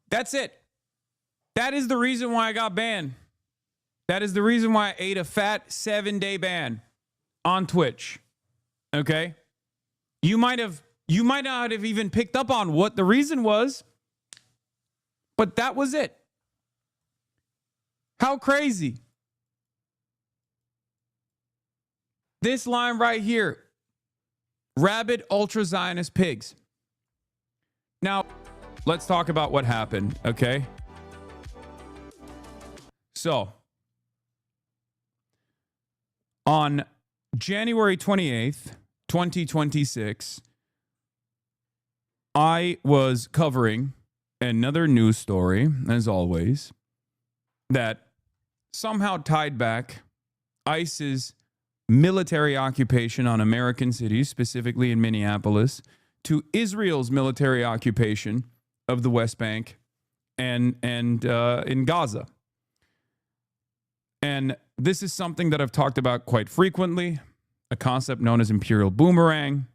That's it. That is the reason why I got banned. That is the reason why I ate a fat 7-day ban on Twitch. Okay? You might not have even picked up on what the reason was, but that was it. How crazy. This line right here. Rabid ultra-Zionist pigs. Now, let's talk about what happened, okay? So, on January 28th, 2026, I was covering another news story, as always, that somehow tied back ICE's military occupation on American cities, specifically in Minneapolis, to Israel's military occupation of the West Bank and in Gaza. And this is something that I've talked about quite frequently, a concept known as imperial boomerang.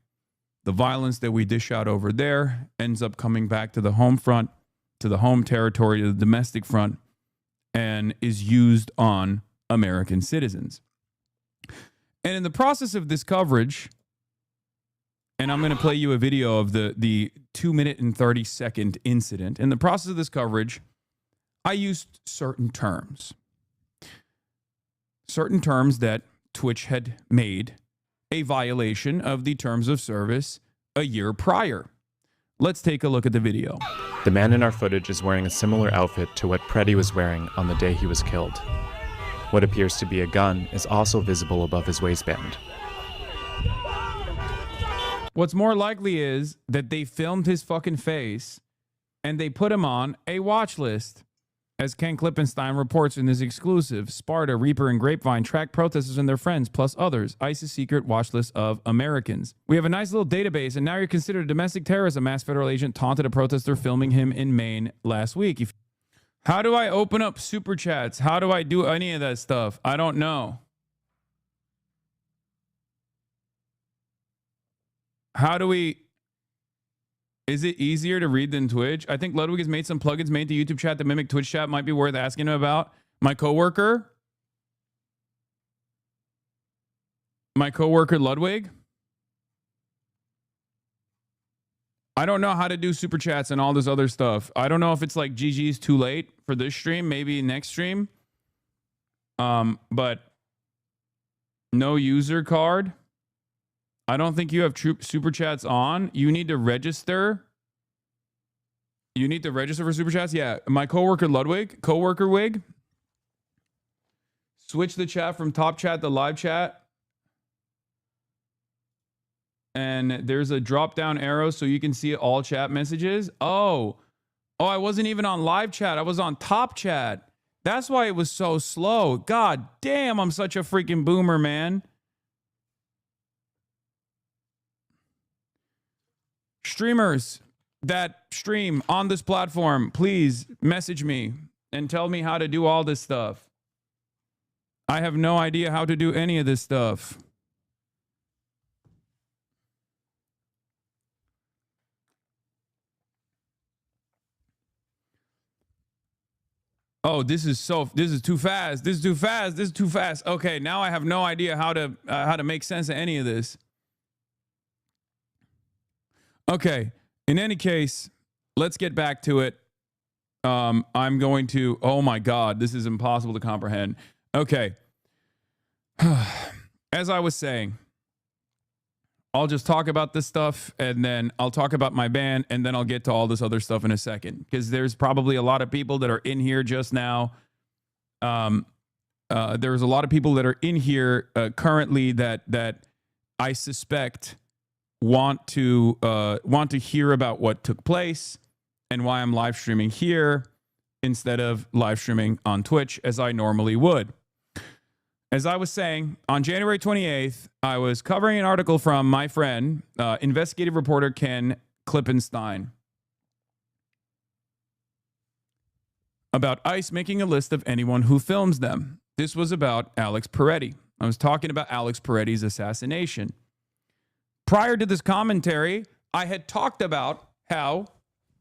The violence that we dish out over there ends up coming back to the home front, to the home territory, to the domestic front, and is used on American citizens. And in the process of this coverage, and I'm going to play you a video of the 2-minute and 30-second incident. In the process of this coverage, I used certain terms that Twitch had made a violation of the terms of service a year prior. Let's take a look at the video. The man in our footage is wearing a similar outfit to what Preddy was wearing on the day he was killed. What appears to be a gun is also visible above his waistband. What's more likely is that they filmed his fucking face and they put him on a watch list. As Ken Klippenstein reports in his exclusive, Sparta, Reaper, and Grapevine track protesters and their friends, plus others, ICE's secret watch list of Americans. We have a nice little database, and now you're considered a domestic terrorist. A masked federal agent taunted a protester filming him in Maine last week. How do I open up super chats? How do I do any of that stuff? I don't know. How do we... Is it easier to read than Twitch? I think Ludwig has made some plugins made to YouTube chat that mimic Twitch chat. Might be worth asking him about. My coworker Ludwig. I don't know how to do super chats and all this other stuff. I don't know if it's like GG's too late for this stream. Maybe next stream. But no user card. I don't think you have super chats on. You need to register. You need to register for super chats. Yeah, my coworker Wig. Switch the chat from top chat to live chat. And there's a drop down arrow so you can see all chat messages. Oh, I wasn't even on live chat. I was on top chat. That's why it was so slow. God damn, I'm such a freaking boomer, man. Streamers that stream on this platform, please message me and tell me how to do all this stuff. I have no idea how to do any of this stuff. Oh, this is too fast. This is too fast. This is too fast. Okay, now I have no idea how to make sense of any of this. Okay, in any case, let's get back to it. I'm going to, oh my God, this is impossible to comprehend. Okay. As I was saying, I'll just talk about this stuff and then I'll talk about my ban and then I'll get to all this other stuff in a second because there's probably a lot of people that are in here just now. There's a lot of people that are in here currently that I suspect want to hear about what took place and why I'm live streaming here instead of live streaming on Twitch as I normally would. As I was saying, on January 28th, I was covering an article from my friend, investigative reporter Ken Klippenstein, about ICE making a list of anyone who films them. This was about Alex Peretti. I was talking about Alex Peretti's assassination. Prior to this commentary, I had talked about how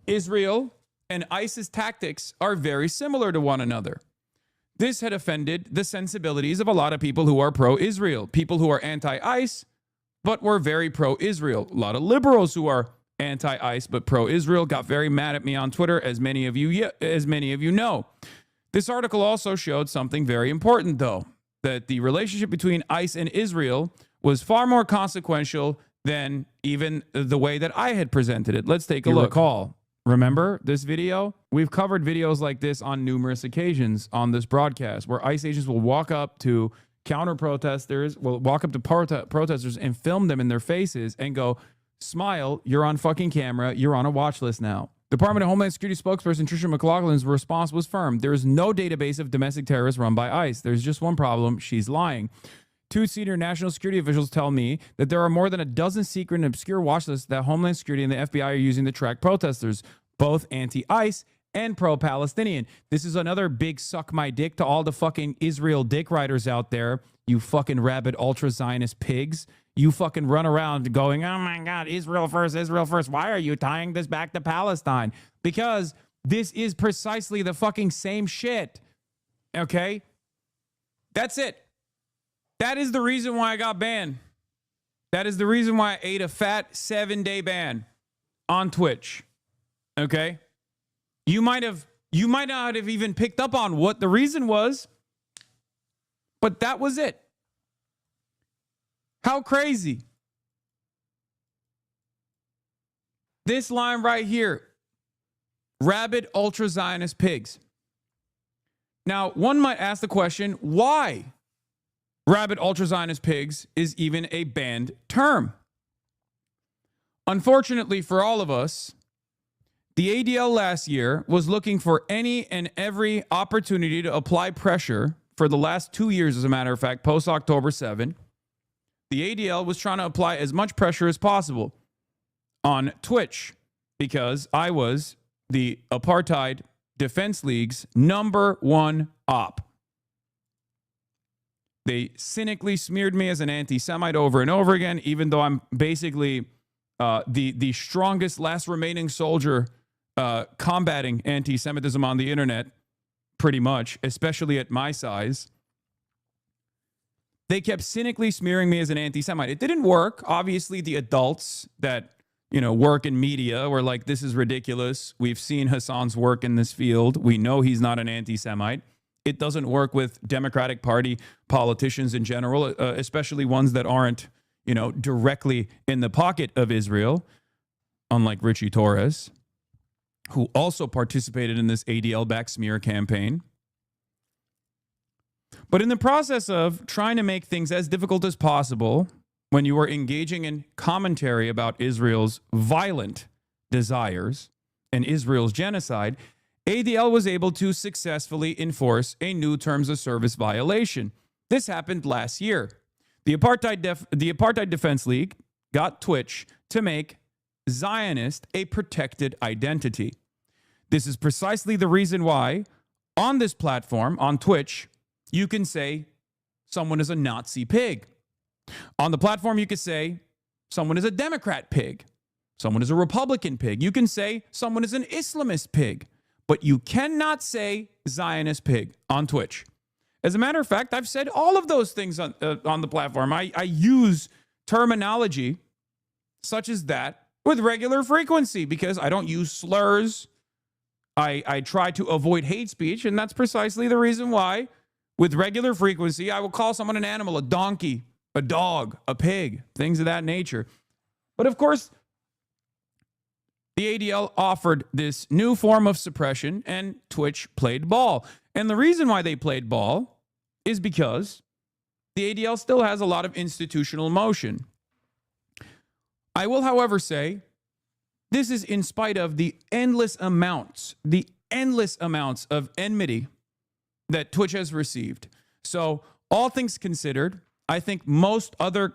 Israel and ICE's tactics are very similar to one another. This had offended the sensibilities of a lot of people who are pro-Israel, people who are anti-ICE, but were very pro-Israel. A lot of liberals who are anti-ICE but pro-Israel got very mad at me on Twitter, as many of you know. This article also showed something very important, though, that the relationship between ICE and Israel was far more consequential than even the way that I had presented it. Let's take a look. Remember this video? We've covered videos like this on numerous occasions on this broadcast, where ICE agents will walk up to counter-protesters, will walk up to protesters and film them in their faces and go, smile, you're on fucking camera, you're on a watch list now. Department of Homeland Security spokesperson Tricia McLaughlin's response was firm. There is no database of domestic terrorists run by ICE. There's just one problem. She's lying. 2 senior national security officials tell me that there are more than a dozen secret and obscure watch lists that Homeland Security and the FBI are using to track protesters, both anti-ICE and pro-Palestinian. This is another big suck my dick to all the fucking Israel dick riders out there, you fucking rabid ultra-Zionist pigs. You fucking run around going, oh my God, Israel first, Israel first. Why are you tying this back to Palestine? Because this is precisely the fucking same shit. Okay? That's it. That is the reason why I got banned. That is the reason why I ate a fat 7-day ban on Twitch. Okay? You might not have even picked up on what the reason was, but that was it. How crazy. This line right here, rabid ultra-Zionist pigs. Now, one might ask the question, why rabid ultra-Zionist pigs is even a banned term? Unfortunately for all of us, the ADL last year was looking for any and every opportunity to apply pressure for the last 2 years, as a matter of fact, post-October 7. The ADL was trying to apply as much pressure as possible on Twitch because I was the Apartheid Defense League's #1 op. They cynically smeared me as an anti-Semite over and over again, even though I'm basically the strongest last remaining soldier combating anti-Semitism on the internet, pretty much, especially at my size. They kept cynically smearing me as an anti-Semite. It didn't work. Obviously, the adults that, work in media were like, this is ridiculous. We've seen Hasan's work in this field. We know he's not an anti-Semite. It doesn't work with Democratic Party politicians in general, especially ones that aren't, directly in the pocket of Israel, unlike Richie Torres, who also participated in this ADL-backed smear campaign. But in the process of trying to make things as difficult as possible, when you are engaging in commentary about Israel's violent desires and Israel's genocide, ADL was able to successfully enforce a new terms of service violation. This happened last year. The Apartheid Defense League got Twitch to make Zionist a protected identity. This is precisely the reason why on this platform, on Twitch, you can say someone is a Nazi pig. On the platform, you can say someone is a Democrat pig. Someone is a Republican pig. You can say someone is an Islamist pig. But you cannot say Zionist pig on Twitch. As a matter of fact, I've said all of those things on the platform. I use terminology such as that with regular frequency because I don't use slurs. I try to avoid hate speech, and that's precisely the reason why, with regular frequency, I will call someone an animal, a donkey, a dog, a pig, things of that nature. But of course, the ADL offered this new form of suppression, and Twitch played ball. And the reason why they played ball is because the ADL still has a lot of institutional motion. I will, however, say this is in spite of the endless amounts of enmity that Twitch has received. So, all things considered, I think most other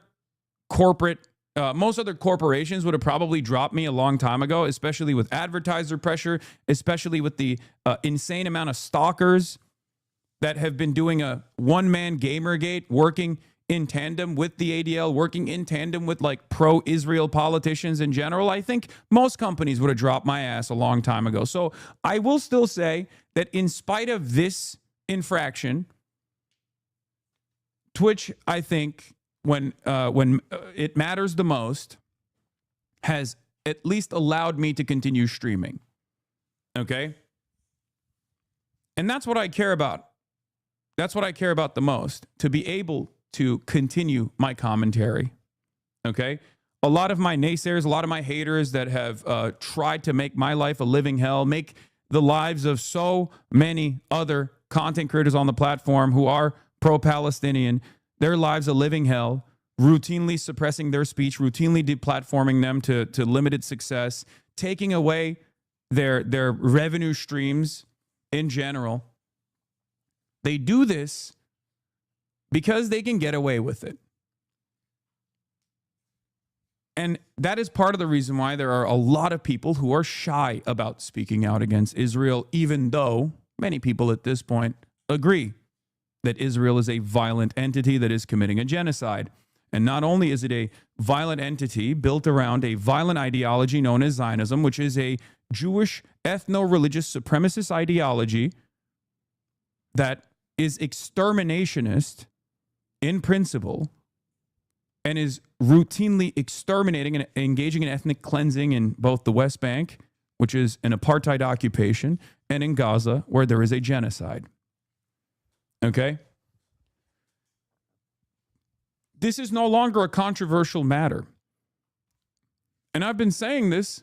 corporations would have probably dropped me a long time ago, especially with advertiser pressure, especially with the insane amount of stalkers that have been doing a one-man Gamergate, working in tandem with the ADL, working in tandem with like pro-Israel politicians in general, I think most companies would have dropped my ass a long time ago. So I will still say that in spite of this infraction, Twitch, I think, when it matters the most, has at least allowed me to continue streaming. Okay? And that's what I care about. That's what I care about the most, to be able to continue my commentary. Okay? A lot of my naysayers, a lot of my haters that have tried to make my life a living hell, make the lives of so many other content creators on the platform who are pro-Palestinian, their lives a living hell, routinely suppressing their speech, routinely deplatforming them to limited success, taking away their revenue streams in general. They do this because they can get away with it. And that is part of the reason why there are a lot of people who are shy about speaking out against Israel, even though many people at this point agree that Israel is a violent entity that is committing a genocide. And not only is it a violent entity built around a violent ideology known as Zionism, which is a Jewish ethno-religious supremacist ideology that is exterminationist in principle and is routinely exterminating and engaging in ethnic cleansing in both the West Bank, which is an apartheid occupation, and in Gaza, where there is a genocide. Okay? This is no longer a controversial matter. And I've been saying this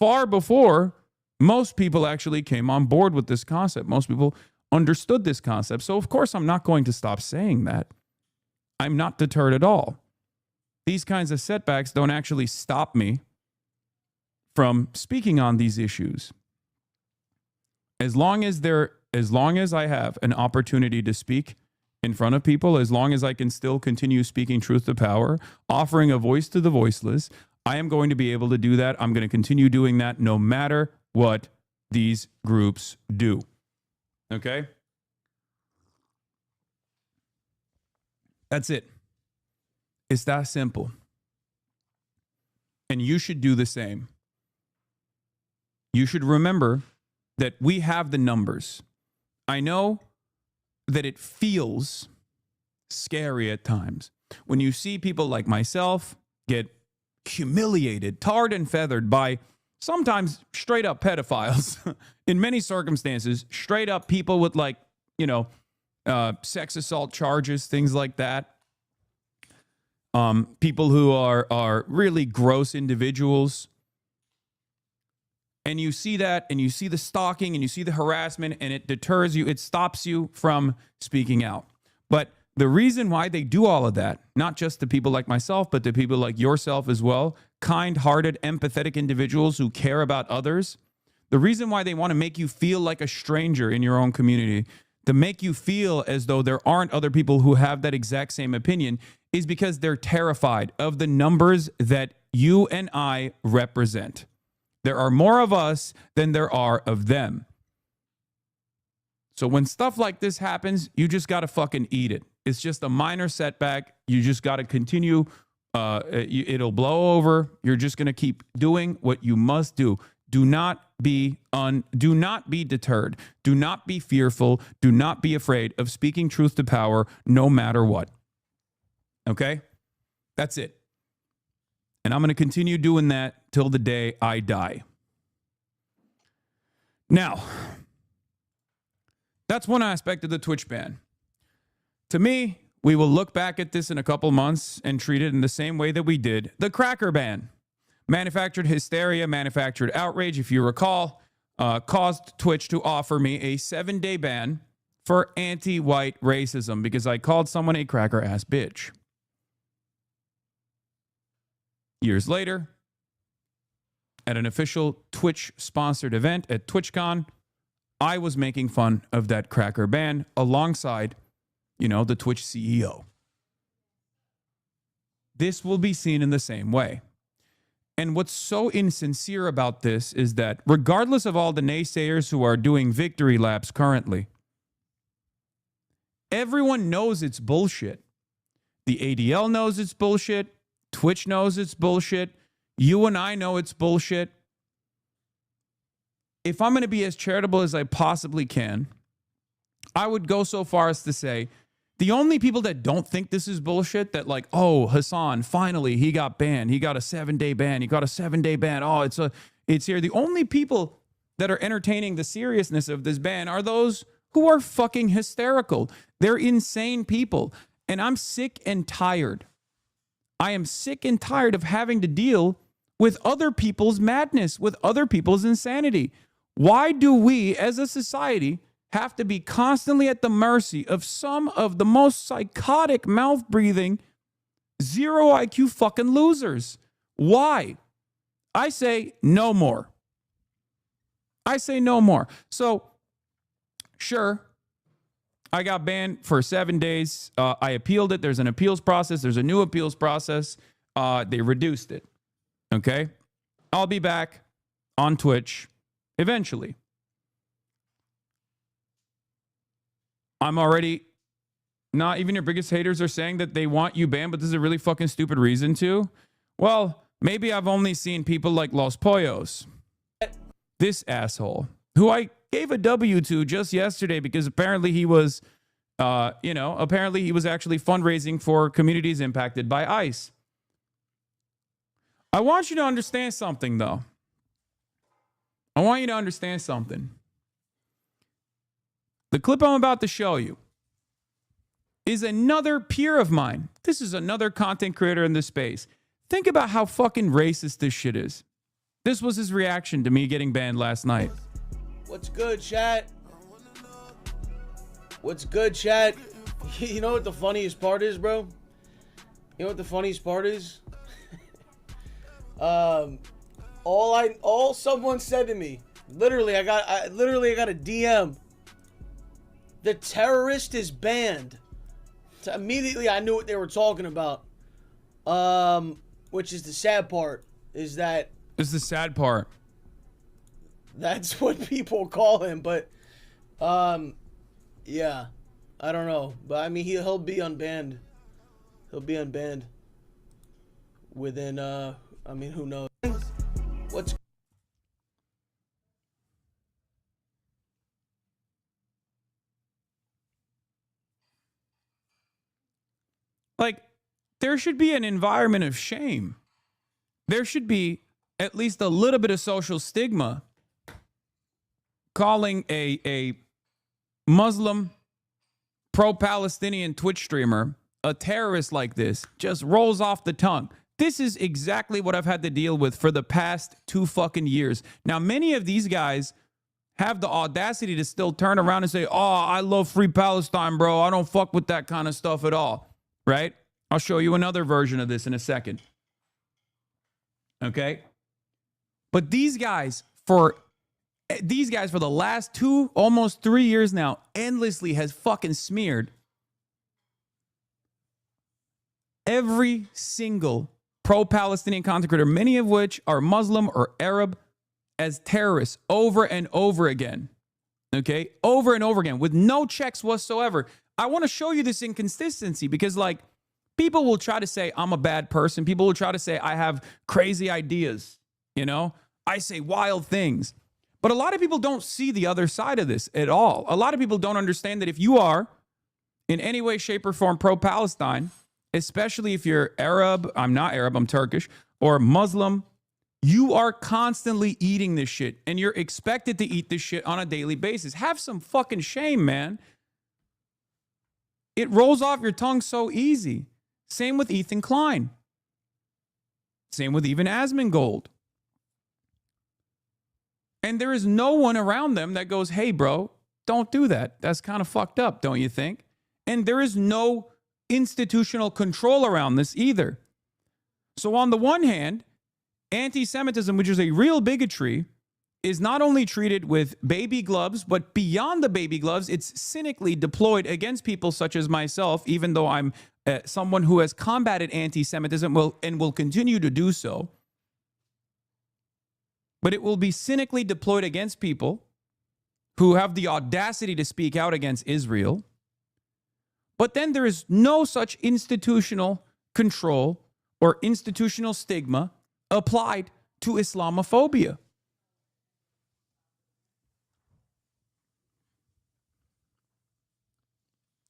far before most people actually came on board with this concept. Most people understood this concept. So, of course, I'm not going to stop saying that. I'm not deterred at all. These kinds of setbacks don't actually stop me from speaking on these issues. As long as I have an opportunity to speak in front of people, as long as I can still continue speaking truth to power, offering a voice to the voiceless, I am going to be able to do that. I'm going to continue doing that no matter what these groups do. Okay? That's it. It's that simple. And you should do the same. You should remember that we have the numbers. I know that it feels scary at times when you see people like myself get humiliated, tarred and feathered by sometimes straight up pedophiles. In many circumstances, straight up people with sex assault charges, things like that. People who are really gross individuals. And you see that, and you see the stalking, and you see the harassment, and it deters you. It stops you from speaking out. But the reason why they do all of that, not just to people like myself, but to people like yourself as well, kind-hearted, empathetic individuals who care about others, the reason why they want to make you feel like a stranger in your own community, to make you feel as though there aren't other people who have that exact same opinion, is because they're terrified of the numbers that you and I represent. There are more of us than there are of them. So when stuff like this happens, you just got to fucking eat it. It's just a minor setback. You just got to continue. It'll blow over. You're just going to keep doing what you must do. Do not be deterred. Do not be fearful. Do not be afraid of speaking truth to power no matter what. Okay? That's it. And I'm going to continue doing that till the day I die. Now, that's one aspect of the Twitch ban. To me, we will look back at this in a couple months and treat it in the same way that we did the cracker ban. Manufactured hysteria, manufactured outrage, if you recall, caused Twitch to offer me a 7-day ban for anti-white racism because I called someone a cracker-ass bitch. Years later, at an official Twitch-sponsored event at TwitchCon, I was making fun of that cracker ban alongside, the Twitch CEO. This will be seen in the same way. And what's so insincere about this is that regardless of all the naysayers who are doing victory laps currently, everyone knows it's bullshit. The ADL knows it's bullshit. Twitch knows it's bullshit. You and I know it's bullshit. If I'm going to be as charitable as I possibly can, I would go so far as to say the only people that don't think this is bullshit, that like, oh, Hasan, finally, he got banned. He got a 7-day ban. He got a 7-day ban. Oh, it's here. The only people that are entertaining the seriousness of this ban are those who are fucking hysterical. They're insane people. And I'm sick and tired. I am sick and tired of having to deal with other people's madness, with other people's insanity. Why do we as a society have to be constantly at the mercy of some of the most psychotic, mouth-breathing, zero IQ fucking losers? Why? I say no more. I say no more. So, sure, I got banned for 7 days. I appealed it. There's an appeals process. There's a new appeals process. They reduced it. Okay? I'll be back on Twitch eventually. I'm already, not even your biggest haters are saying that they want you banned, but this is a really fucking stupid reason to. Well, maybe I've only seen people like Los Pollos. This asshole, who I gave a W to just yesterday because apparently he was, apparently he was actually fundraising for communities impacted by ICE. I want you to understand something, though. I want you to understand something. The clip I'm about to show you is another peer of mine. This is another content creator in this space. Think about how fucking racist this shit is. This was his reaction to me getting banned last night. What's good, chat? What's good, chat? You know what the funniest part is, bro? You know what the funniest part is? All someone said to me, literally, I got a DM. The terrorist is banned. So immediately I knew what they were talking about. Which is the sad part, is that This is the sad part. that's what people call him, but yeah. I don't know. But I mean he'll be unbanned. He'll be unbanned within I mean who knows. What's Like, there should be an environment of shame. There should be at least a little bit of social stigma. Calling a Muslim pro-Palestinian Twitch streamer a terrorist like this just rolls off the tongue. This is exactly what I've had to deal with for the past 2 fucking years. Now, many of these guys have the audacity to still turn around and say, oh, I love free Palestine, bro. I don't fuck with that kind of stuff at all. Right? I'll show you another version of this in a second. Okay? But these guys for the last 2, almost 3 years now, endlessly has fucking smeared every single pro-Palestinian content creator, many of which are Muslim or Arab, as terrorists over and over again. Okay? Over and over again with no checks whatsoever. I want to show you this inconsistency because, like, people will try to say I'm a bad person. People will try to say I have crazy ideas. You know, I say wild things. But a lot of people don't see the other side of this at all. A lot of people don't understand that if you are in any way, shape, or form pro-Palestine, especially if you're Arab, I'm not Arab, I'm Turkish, or Muslim, you are constantly eating this shit. And you're expected to eat this shit on a daily basis. Have some fucking shame, man. It rolls off your tongue so easy. Same with Ethan Klein. Same with even Asmongold. And there is no one around them that goes, hey, bro, don't do that. That's kind of fucked up, don't you think? And there is no institutional control around this either. So on the one hand, anti-Semitism, which is a real bigotry, is not only treated with baby gloves, but beyond the baby gloves, it's cynically deployed against people such as myself, even though I'm someone who has combated anti-Semitism and will continue to do so. But it will be cynically deployed against people who have the audacity to speak out against Israel. But then there is no such institutional control or institutional stigma applied to Islamophobia.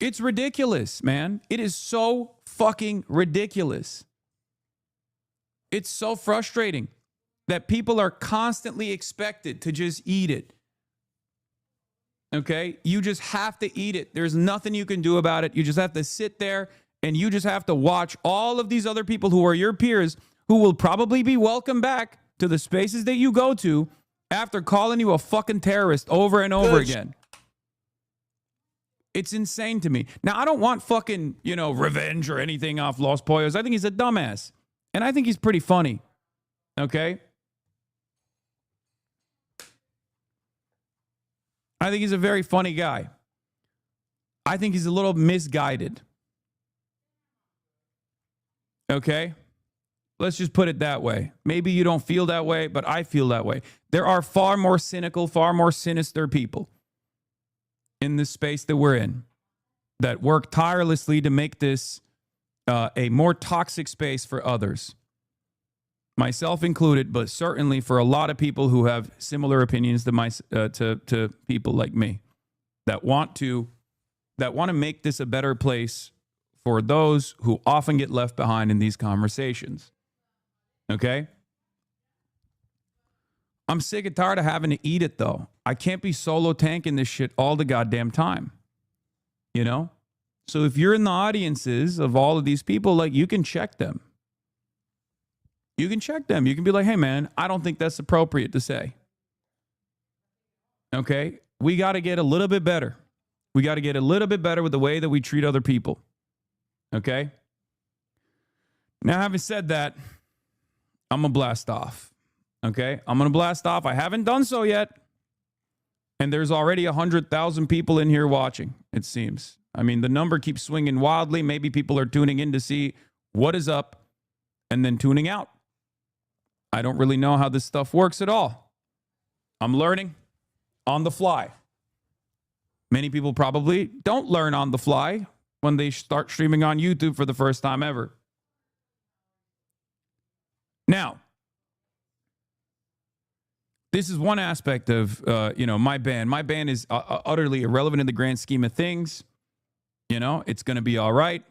It's ridiculous, man. It is so fucking ridiculous. It's so frustrating that people are constantly expected to just eat it. Okay? You just have to eat it. There's nothing you can do about it. You just have to sit there and you just have to watch all of these other people who are your peers who will probably be welcomed back to the spaces that you go to after calling you a fucking terrorist over and over again. It's insane to me. Now, I don't want fucking, revenge or anything off Los Pollos. I think he's a dumbass. And I think he's pretty funny. Okay? I think he's a very funny guy. I think he's a little misguided. Okay? Let's just put it that way. Maybe you don't feel that way, but I feel that way. There are far more cynical, far more sinister people in this space that we're in that work tirelessly to make this a more toxic space for others. Myself included, but certainly for a lot of people who have similar opinions to people like me that want to make this a better place for those who often get left behind in these conversations. Okay? I'm sick and tired of having to eat it, though. I can't be solo tanking this shit all the goddamn time. So if you're in the audiences of all of these people, you can check them. You can check them. You can be like, hey, man, I don't think that's appropriate to say. Okay? We got to get a little bit better. We got to get a little bit better with the way that we treat other people. Okay? Now, having said that, I'm going to blast off. Okay? I'm going to blast off. I haven't done so yet. And there's already 100,000 people in here watching, it seems. I mean, the number keeps swinging wildly. Maybe people are tuning in to see what is up and then tuning out. I don't really know how this stuff works at all. I'm learning on the fly. Many people probably don't learn on the fly when they start streaming on YouTube for the first time ever. Now, this is one aspect of, my ban. My ban is utterly irrelevant in the grand scheme of things. It's going to be all right.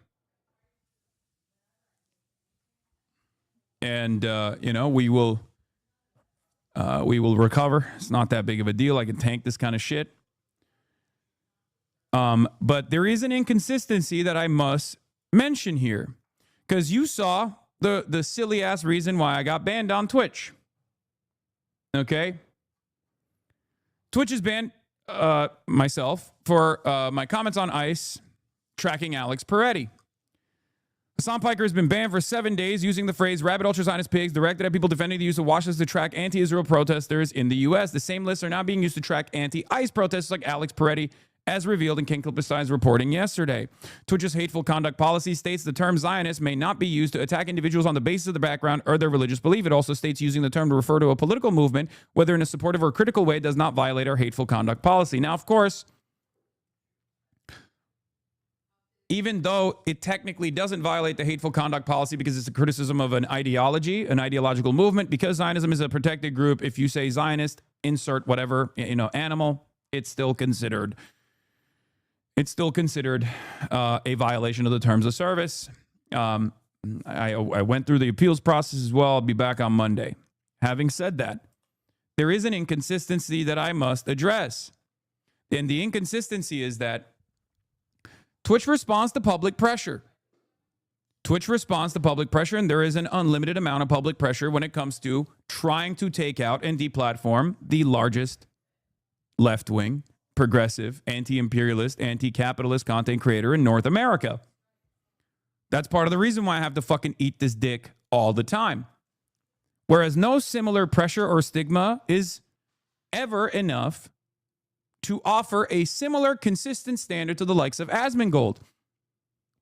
And, we will recover. It's not that big of a deal. I can tank this kind of shit. But there is an inconsistency that I must mention here. Because you saw the silly-ass reason why I got banned on Twitch. Okay? Twitch has banned myself for my comments on ICE tracking Alex Peretti. Hasan Piker has been banned for 7 days using the phrase rabid ultra-Zionist pigs directed at people defending the use of watch lists to track anti-Israel protesters in the U.S. The same lists are now being used to track anti-ICE protesters like Alex Peretti, as revealed in King Clipperstein's reporting yesterday. Twitch's hateful conduct policy states the term Zionist may not be used to attack individuals on the basis of their background or their religious belief. It also states using the term to refer to a political movement, whether in a supportive or critical way, does not violate our hateful conduct policy. Now, of course, even though it technically doesn't violate the hateful conduct policy because it's a criticism of an ideology, an ideological movement, because Zionism is a protected group, if you say Zionist, insert whatever, animal, it's still considered a violation of the terms of service. I went through the appeals process as well. I'll be back on Monday. Having said that, there is an inconsistency that I must address. And the inconsistency is that Twitch responds to public pressure. Twitch responds to public pressure, and there is an unlimited amount of public pressure when it comes to trying to take out and deplatform the largest left-wing, progressive, anti-imperialist, anti-capitalist content creator in North America. That's part of the reason why I have to fucking eat this dick all the time. Whereas no similar pressure or stigma is ever enough to offer a similar consistent standard to the likes of Asmongold.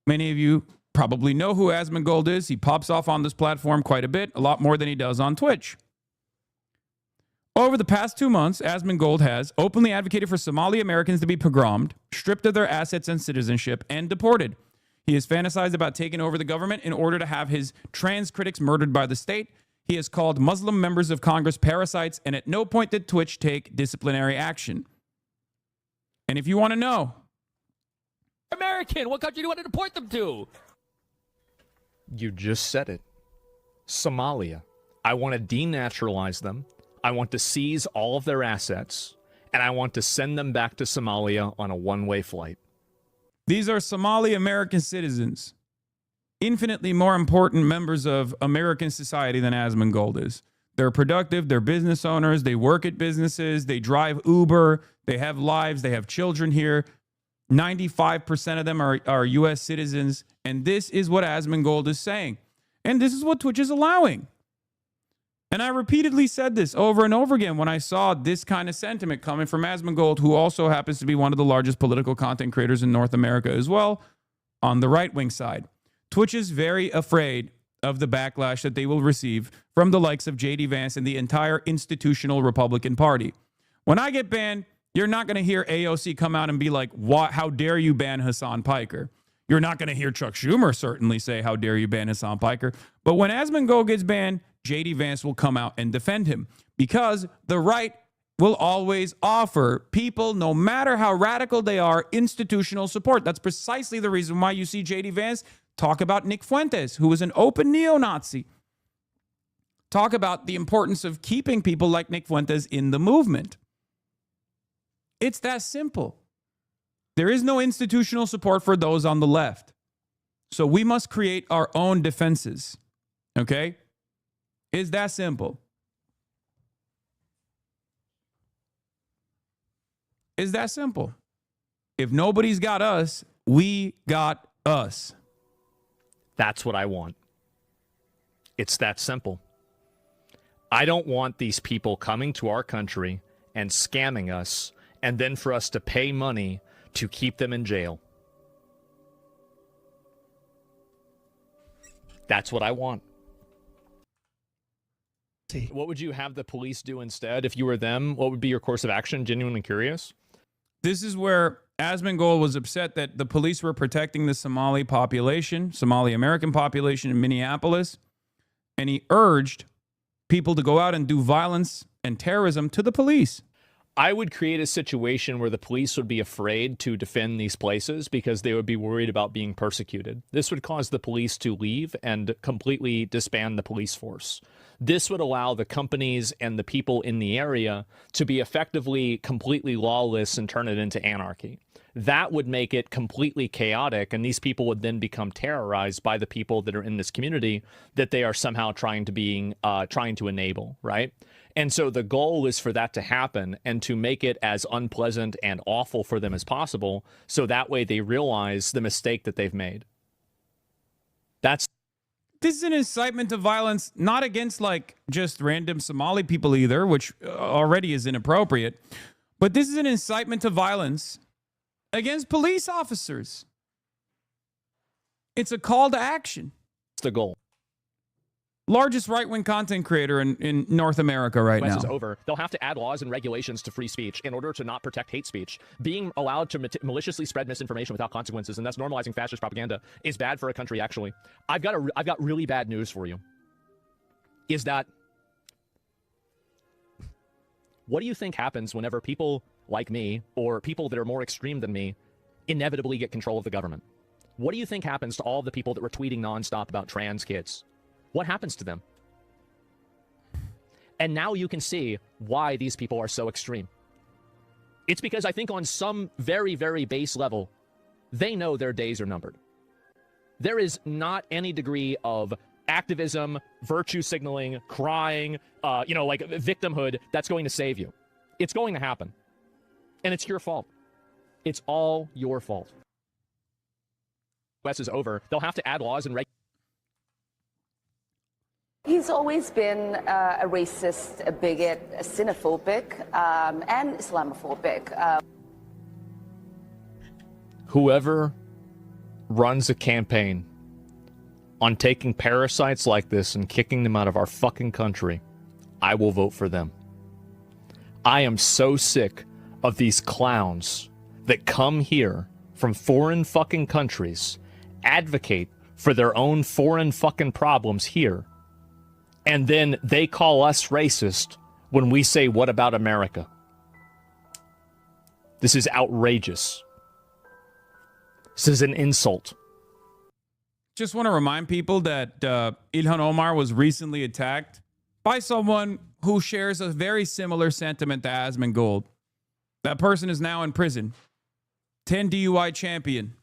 Many of you probably know who Asmongold is. He pops off on this platform quite a bit, a lot more than he does on Twitch. Over the past 2 months, Asmongold has openly advocated for Somali Americans to be pogromed, stripped of their assets and citizenship, and deported. He has fantasized about taking over the government in order to have his trans critics murdered by the state. He has called Muslim members of Congress parasites, and at no point did Twitch take disciplinary action. And if you want to know, American, what country do you want to deport them to? You just said it. Somalia. I want to denaturalize them. I want to seize all of their assets, and I want to send them back to Somalia on a one-way flight. these are Somali American citizens, infinitely more important members of American society than Asmongold is. They're productive, they're business owners, they work at businesses, they drive Uber, they have lives, they have children here. 95% of them are U.S. citizens, and this is what Asmongold is saying. And this is what Twitch is allowing. And I repeatedly said this over and over again when I saw this kind of sentiment coming from Asmongold, who also happens to be one of the largest political content creators in North America as well, on the right-wing side. Twitch is very afraid of the backlash that they will receive from the likes of J.D. Vance and the entire institutional Republican Party. When I get banned, you're not going to hear AOC come out and be like, "What? How dare you ban Hasan Piker?" You're not going to hear Chuck Schumer certainly say, "How dare you ban Hasan Piker?" But when Asmongold gets banned, J.D. Vance will come out and defend him, because the right will always offer people, no matter how radical they are, institutional support. That's precisely the reason why you see J.D. Vance talk about Nick Fuentes, who is an open neo-Nazi. Talk about the importance of keeping people like Nick Fuentes in the movement. It's that simple. There is no institutional support for those on the left. So we must create our own defenses. Okay? It's that simple. It's that simple. If nobody's got us, we got us. That's what I want. It's that simple. I don't want these people coming to our country and scamming us, and then for us to pay money to keep them in jail. That's what I want. What would you have the police do instead if you were them? What would be your course of action? Genuinely curious. This is where Asmongold was upset that the police were protecting the Somali population, Somali American population in Minneapolis, and he urged people to go out and do violence and terrorism to the police. I would create a situation where the police would be afraid to defend these places because they would be worried about being persecuted. This would cause the police to leave and completely disband the police force. This would allow the companies and the people in the area to be effectively completely lawless and turn it into anarchy. That would make it completely chaotic, and these people would then become terrorized by the people that are in this community that they are somehow trying to enable, right? And so the goal is for that to happen and to make it as unpleasant and awful for them as possible, so that way they realize the mistake that they've made. This is an incitement to violence, not against like just random Somali people either, which already is inappropriate, but this is an incitement to violence against police officers. It's a call to action. It's the goal. Largest right-wing content creator in North America right now. Is over. They'll have to add laws and regulations to free speech in order to not protect hate speech. Being allowed to maliciously spread misinformation without consequences, and thus normalizing fascist propaganda, is bad for a country, actually. I've got really bad news for you. Is that... What do you think happens whenever people like me, or people that are more extreme than me, inevitably get control of the government? What do you think happens to all the people that were tweeting nonstop about trans kids? What happens to them? And now you can see why these people are so extreme. It's because I think on some very, very base level, they know their days are numbered. There is not any degree of activism, virtue signaling, crying, like victimhood that's going to save you. It's going to happen. And it's your fault. It's all your fault. US is over. They'll have to add laws and regulations. He's always been a racist, a bigot, a xenophobic, and Islamophobic. Whoever runs a campaign on taking parasites like this and kicking them out of our fucking country, I will vote for them. I am so sick of these clowns that come here from foreign fucking countries, advocate for their own foreign fucking problems here, and then they call us racist when we say, what about America? This is outrageous. This is an insult. Just want to remind people that Ilhan Omar was recently attacked by someone who shares a very similar sentiment to Asmongold. That person is now in prison. 10 DUI champion.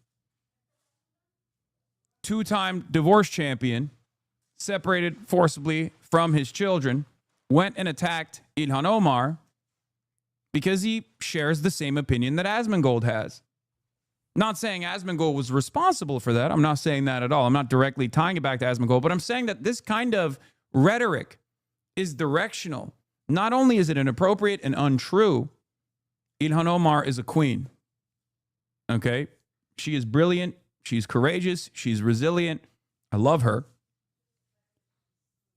2-time divorce champion. Separated forcibly from his children. Went and attacked Ilhan Omar because he shares the same opinion that Asmongold has. Not saying Asmongold was responsible for that. I'm not saying that at all. I'm not directly tying it back to Asmongold, but I'm saying that this kind of rhetoric is directional. Not only is it inappropriate and untrue, Ilhan Omar is a queen. Okay? She is brilliant. She's courageous. She's resilient. I love her.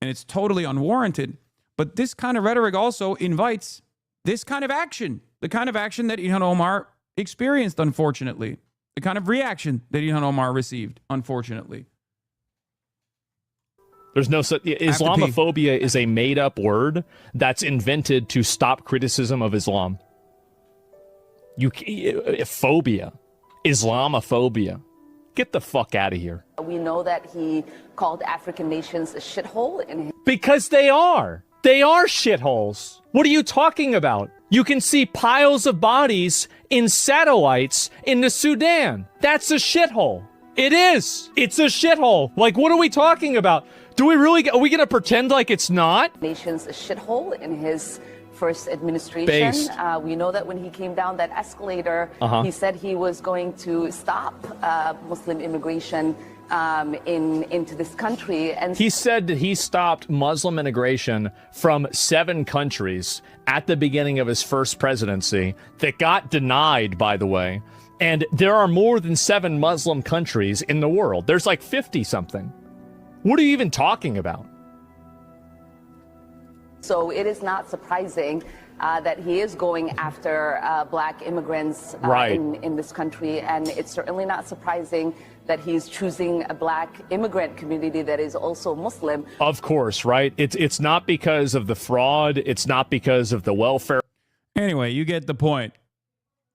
And it's totally unwarranted. But this kind of rhetoric also invites this kind of action. The kind of action that Ilhan Omar experienced, unfortunately. The kind of reaction that Ilhan Omar received, unfortunately. There's no such... Islamophobia is a made-up word that's invented to stop criticism of Islam. Phobia. Islamophobia. Get the fuck out of here. We know that he called African nations a shithole in his... Because they are. They are shitholes. What are you talking about? You can see piles of bodies in satellites in the Sudan. That's a shithole. It is. It's a shithole. Like, what are we talking about? Are we going to pretend like it's not? Nations a shithole in his first administration. Based. We know that when he came down that escalator, he said he was going to stop Muslim immigration into this country. And he said that he stopped Muslim immigration from 7 countries at the beginning of his first presidency that got denied, by the way. And there are more than 7 Muslim countries in the world. There's like 50 something. What are you even talking about? So it is not surprising that he is going after black immigrants in this country. And it's certainly not surprising that he's choosing a black immigrant community that is also Muslim. Of course, right? It's not because of the fraud. It's not because of the welfare. Anyway, you get the point.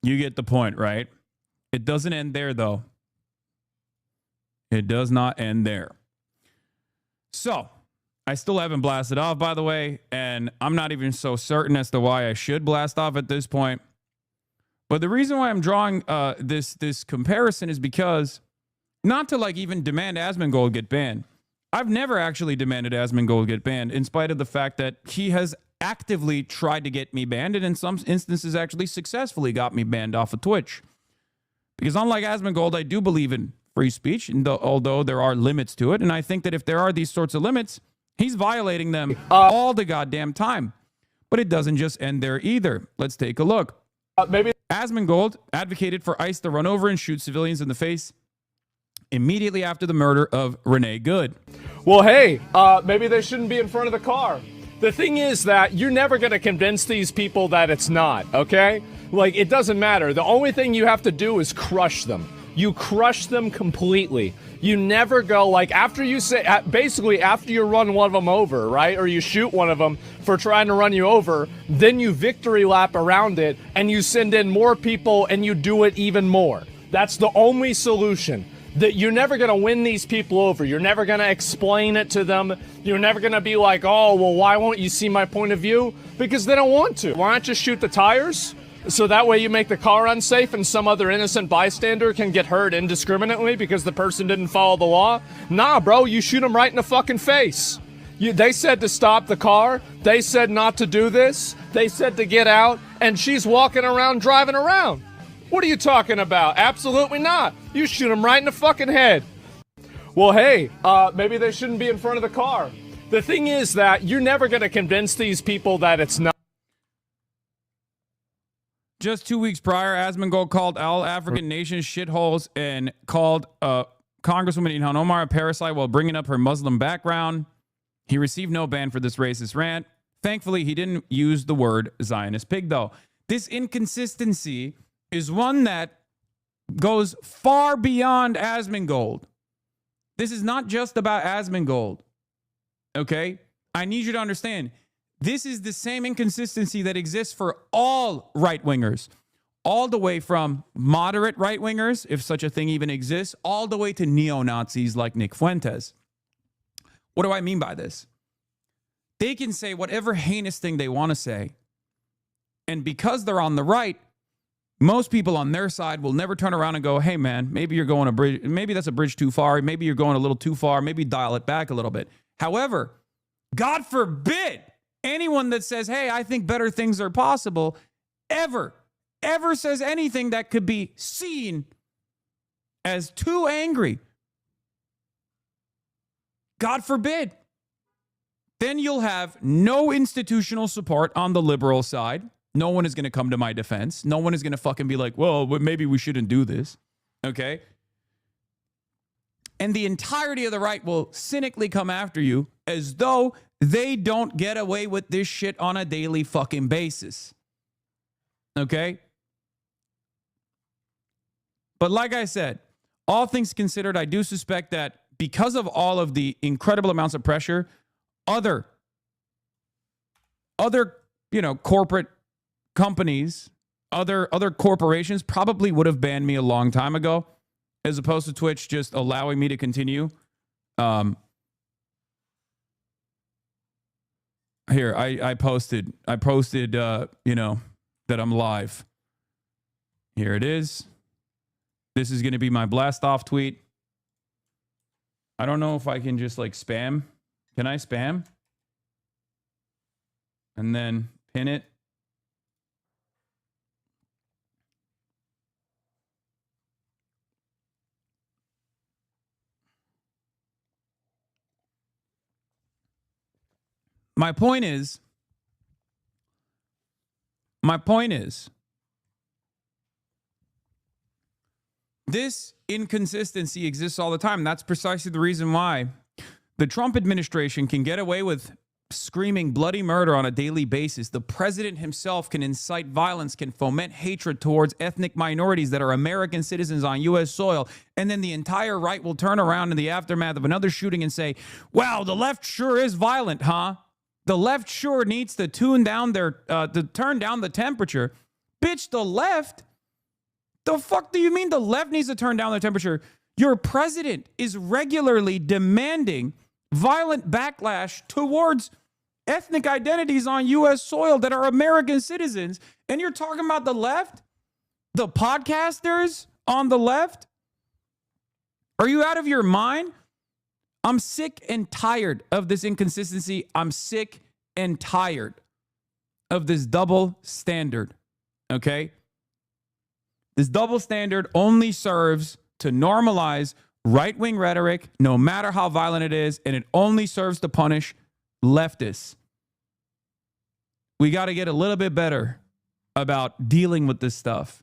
You get the point, right? It doesn't end there, though. It does not end there. So, I still haven't blasted off, by the way, and I'm not even so certain as to why I should blast off at this point. But the reason why I'm drawing this comparison is because, not to like even demand Asmongold get banned. I've never actually demanded Asmongold get banned, in spite of the fact that he has actively tried to get me banned, and in some instances actually successfully got me banned off of Twitch. Because unlike Asmongold, I do believe in free speech, and although there are limits to it, and I think that if there are these sorts of limits, he's violating them all the goddamn time. But it doesn't just end there either. Let's take a look. Maybe Asmongold advocated for ICE to run over and shoot civilians in the face immediately after the murder of Renee Good. Well, hey, maybe they shouldn't be in front of the car. The thing is that you're never going to convince these people that it's not, okay? Like, it doesn't matter. The only thing you have to do is crush them. You crush them completely. You never go, like, after you say, basically after you run one of them over, right? Or you shoot one of them for trying to run you over, then you victory lap around it and you send in more people and you do it even more. That's the only solution. That you're never going to win these people over. You're never going to explain it to them. You're never going to be like, oh, well, why won't you see my point of view? Because they don't want to. Why not just shoot the tires? So that way you make the car unsafe and some other innocent bystander can get hurt indiscriminately because the person didn't follow the law? Nah, bro, you shoot them right in the fucking face. They said to stop the car. They said not to do this. They said to get out. And she's walking around, driving around. What are you talking about? Absolutely not. You shoot them right in the fucking head. Well, hey, maybe they shouldn't be in front of the car. The thing is that you're never going to convince these people that it's not. Just 2 weeks prior, Asmongold called all African nations shitholes and called Congresswoman Ilhan Omar a parasite while bringing up her Muslim background. He received no ban for this racist rant. Thankfully, he didn't use the word Zionist pig, though. This inconsistency is one that goes far beyond Asmongold. This is not just about Asmongold, okay? I need you to understand, this is the same inconsistency that exists for all right-wingers, all the way from moderate right-wingers, if such a thing even exists, all the way to neo-Nazis like Nick Fuentes. What do I mean by this? They can say whatever heinous thing they want to say, and because they're on the right, most people on their side will never turn around and go, hey, man, maybe you're going a bridge. Maybe that's a bridge too far. Maybe you're going a little too far. Maybe dial it back a little bit. However, God forbid anyone that says, hey, I think better things are possible, ever says anything that could be seen as too angry. God forbid. Then you'll have no institutional support on the liberal side. No one is going to come to my defense. No one is going to fucking be like, well, maybe we shouldn't do this. Okay? And the entirety of the right will cynically come after you as though they don't get away with this shit on a daily fucking basis. Okay? But like I said, all things considered, I do suspect that because of all of the incredible amounts of pressure, other corporate companies, other corporations probably would have banned me a long time ago, as opposed to Twitch just allowing me to continue. Here, I posted, that I'm live. Here it is. This is going to be my blast off tweet. I don't know if I can just like spam. Can I spam? And then pin it. My point is, this inconsistency exists all the time. That's precisely the reason why the Trump administration can get away with screaming bloody murder on a daily basis. The president himself can incite violence, can foment hatred towards ethnic minorities that are American citizens on U.S. soil. And then the entire right will turn around in the aftermath of another shooting and say, wow, the left sure is violent, huh? The left sure needs to turn down the temperature. Bitch, the left? The fuck do you mean the left needs to turn down the temperature? Your president is regularly demanding violent backlash towards ethnic identities on U.S. soil that are American citizens. And you're talking about the left? The podcasters on the left? Are you out of your mind? I'm sick and tired of this inconsistency. I'm sick and tired of this double standard. Okay? This double standard only serves to normalize right-wing rhetoric, no matter how violent it is, and it only serves to punish leftists. We got to get a little bit better about dealing with this stuff.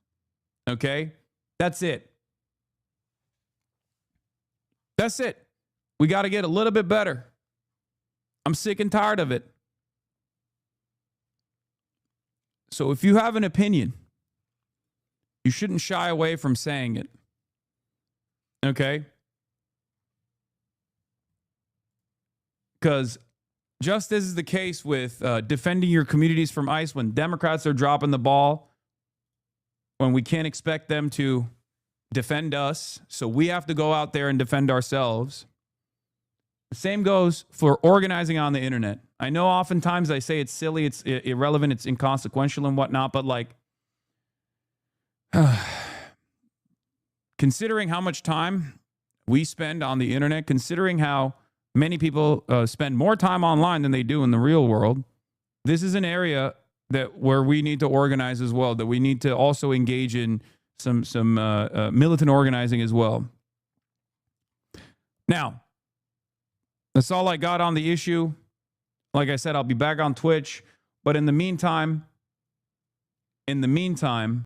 Okay? That's it. That's it. We got to get a little bit better. I'm sick and tired of it. So if you have an opinion, you shouldn't shy away from saying it. Okay? Because just as is the case with defending your communities from ICE, when Democrats are dropping the ball, when we can't expect them to defend us, so we have to go out there and defend ourselves. The same goes for organizing on the internet. I know oftentimes I say it's silly, it's irrelevant, it's inconsequential and whatnot, but like, considering how much time we spend on the internet, considering how many people spend more time online than they do in the real world, this is an area where we need to organize as well, that we need to also engage in some militant organizing as well. Now, that's all I got on the issue. Like I said, I'll be back on Twitch. But in the meantime,